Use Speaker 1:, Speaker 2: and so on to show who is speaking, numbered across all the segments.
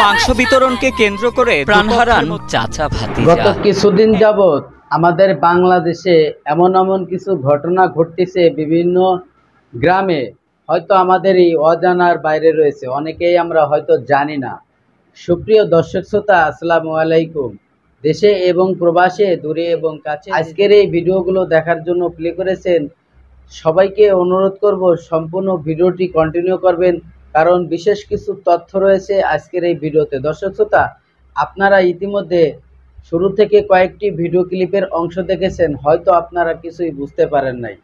Speaker 1: মাংস বিতরণকে কেন্দ্র করে প্রাণ হারান চাচা ভাতিজা।
Speaker 2: গত কিছুদিন যাবৎ আমাদের বাংলাদেশে এমন এমন কিছু ঘটনা ঘটতেছে বিভিন্ন গ্রামে, হয়তো আমাদের এই অজানার বাইরে রয়েছে, অনেকেই আমরা হয়তো জানি না। সুপ্রিয় দর্শক শ্রোতা, আসসালামু আলাইকুম। দেশে এবং প্রবাসে, দূরে এবং কাছে আজকের এই ভিডিওগুলো দেখার জন্য প্লে করেছেন সবাইকে অনুরোধ করব সম্পূর্ণ ভিডিওটি কন্টিনিউ করবেন, কারণ বিশেষ কিছু তথ্য রয়েছে আজকের এই ভিডিওতে। দর্শক শ্রোতা, আপনারা ইতিমধ্যে শুরু থেকে কয়েকটি ভিডিও ক্লিপের অংশ দেখেছেন, হয়তো আপনারা কিছুই বুঝতে পারেন নাই।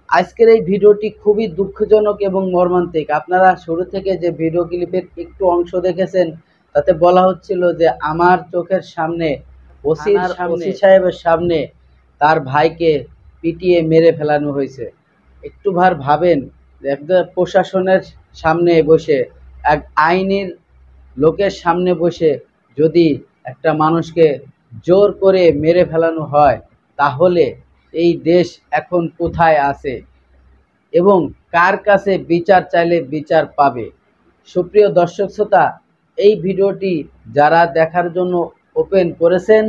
Speaker 2: আজকের এই ভিডিওটি খুবই দুঃখজনক এবং মর্মান্তিক। আপনারা শুরু থেকে যে ভিডিও ক্লিপের একটু অংশ দেখেছেন, তাতে বলা হচ্ছিল যে আমার চোখের সামনে ওসি সাহেবের সামনে তার ভাইকে পিটিয়ে মেরে ফেলানো হয়েছে। একটু ভাবেন, একদম প্রশাসনের সামনে বসে, এক আইনের লোকের সামনে বসে যদি একটা মানুষকে জোর করে মেরে ফেলানো হয়, তাহলে এই দেশ এখন কোথায় আছে এবং কার কাছে বিচার চাইলে বিচার পাবে? সুপ্রিয় দর্শক শ্রোতা, এই ভিডিওটি যারা দেখার জন্য ওপেন করেছেন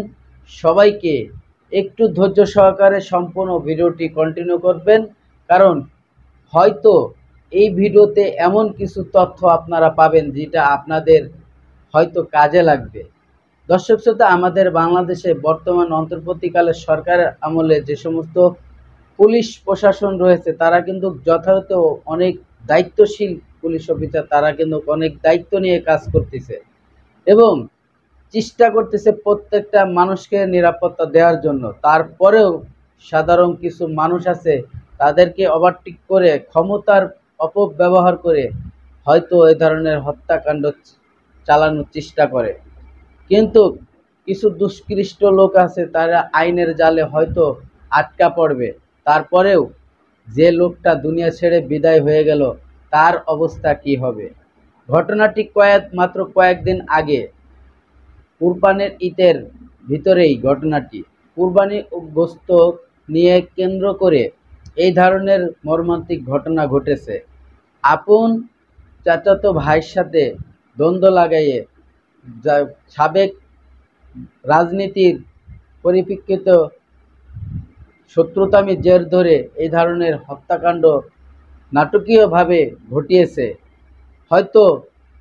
Speaker 2: সবাইকে একটু ধৈর্য সহকারে সম্পূর্ণ ভিডিওটি কন্টিনিউ করবেন, কারণ হয়তো এই ভিডিওতে এমন কিছু তথ্য আপনারা পাবেন যেটা আপনাদের হয়তো কাজে লাগবে। দর্শক শ্রোতা, আমাদের বাংলাদেশে বর্তমান অন্তর্বর্তীকালের সরকারের আমলে যে সমস্ত পুলিশ প্রশাসন রয়েছে, তারা কিন্তু যথাযথ অনেক দায়িত্বশীল পুলিশ অফিসার, তারা কিন্তু অনেক দায়িত্ব নিয়ে কাজ করতেছে এবং চেষ্টা করতেছে প্রত্যেকটা মানুষকে নিরাপত্তা দেওয়ার জন্য। তারপরেও সাধারণ কিছু মানুষ আছে, তাদেরকে ওভারটেক করে ক্ষমতার অপব্যবহার করে হয়তো এই ধরনের হত্যাকাণ্ড চালানোর চেষ্টা করে। কিন্তু কিছু দুষ্কৃষ্ট লোক আছে, তারা আইনের জালে হয়তো আটকা পড়বে। তারপরেও যে লোকটা দুনিয়া ছেড়ে বিদায় হয়ে গেল, তার অবস্থা কি হবে? ঘটনাটি মাত্র কয়েকদিন আগে, কুরবানির ঈদের ভিতরেই ঘটনাটি। কুরবানি গোশত নিয়ে কেন্দ্র করে এই ধরনের মর্মান্তিক ঘটনা ঘটেছে। আপন চাচাতো ভাইয়ের সাথে দ্বন্দ্ব লাগাইয়ে সাবেক রাজনীতির পরিপ্রেক্ষিত শত্রুতামি জের ধরে এই ধরনের হত্যাকাণ্ড নাটকীয়ভাবে ঘটিয়েছে। হয়তো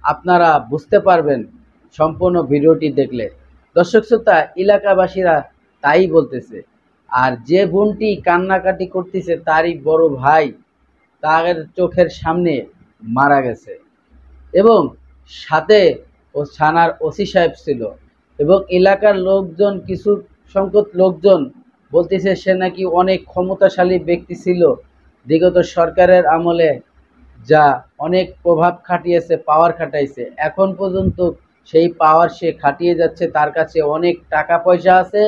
Speaker 2: আপনারা বুঝতে পারবেন সম্পূর্ণ ভিডিওটি দেখলে। দর্শক শ্রোতা, এলাকাবাসীরা তাই বলতেছে। আর যে বোনটি কান্নাকাটি করতেছে, তারই বড় ভাই তার চোখের সামনে মারা গেছে এবং সাথে ও থানার ওসি সাহেব ছিল এবং এলাকার লোকজন, কিছু সংখ্যক লোকজন বলতেছে সে নাকি অনেক ক্ষমতাশালী ব্যক্তি ছিল, বিগত সরকারের আমলে যা অনেক প্রভাব খাটিয়েছে, পাওয়ার খাটাইছে, এখন পর্যন্ত সেই পাওয়ার সে খাটিয়ে যাচ্ছে। তার কাছে অনেক টাকা পয়সা আছে,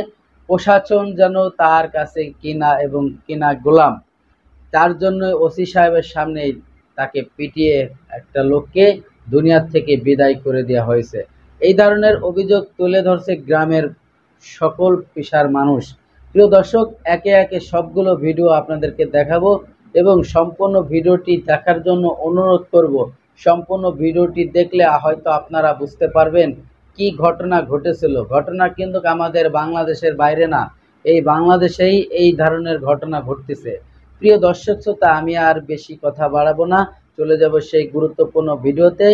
Speaker 2: প্রশাসন যেন তার কাছে কিনা গোলাম। তার জন্য ওসি সাহেবের সামনেই তাকে পিটিয়ে একটা লোককে দুনিয়ার থেকে বিদায় করে দেওয়া হয়েছে। এই ধরনের অভিযোগ তুলে ধরছে গ্রামের সকল পেশার মানুষ। প্রিয় দর্শক, একে একে সবগুলো ভিডিও আপনাদেরকে দেখাবো এবং সম্পূর্ণ ভিডিওটি দেখার জন্য অনুরোধ করব। সম্পূর্ণ ভিডিওটি দেখলে হয়তো আপনারা বুঝতে পারবেন কি ঘটনা ঘটেছিল। ঘটনা কিন্তু আমাদের বাংলাদেশের বাইরে না, এই বাংলাদেশেই এই ধরনের ঘটনা ঘটতেছে। প্রিয় দর্শক শ্রোতা, আমি আর বেশি কথা বাড়াবো না, চলে যাব সেই গুরুত্বপূর্ণ ভিডিওতে।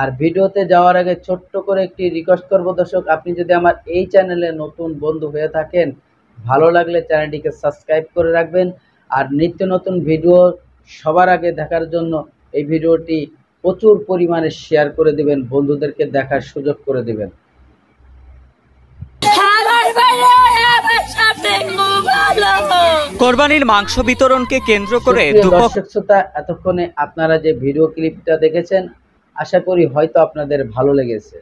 Speaker 2: আর ভিডিওতে যাওয়ার আগে ছোট্ট করে একটি রিকোয়েস্ট করব দর্শক, আপনি যদি আমার এই চ্যানেলে নতুন বন্ধু হয়ে থাকেন, ভালো লাগলে চ্যানেলটিকে সাবস্ক্রাইব করে রাখবেন। আর নিত্য নতুন ভিডিও সবার আগে দেখার জন্য এই ভিডিওটি প্রচুর পরিমাণে শেয়ার করে দিবেন, বন্ধুদেরকে দেখার সুযোগ করে দিবেন।
Speaker 1: কোরবানির মাংস বিতরণকে কেন্দ্র করে
Speaker 2: দর্শক শ্রোতা, এতক্ষণে আপনারা যে ভিডিও ক্লিপটা দেখেছেন, আশা করি হয়তো আপনাদের ভালো লেগেছে।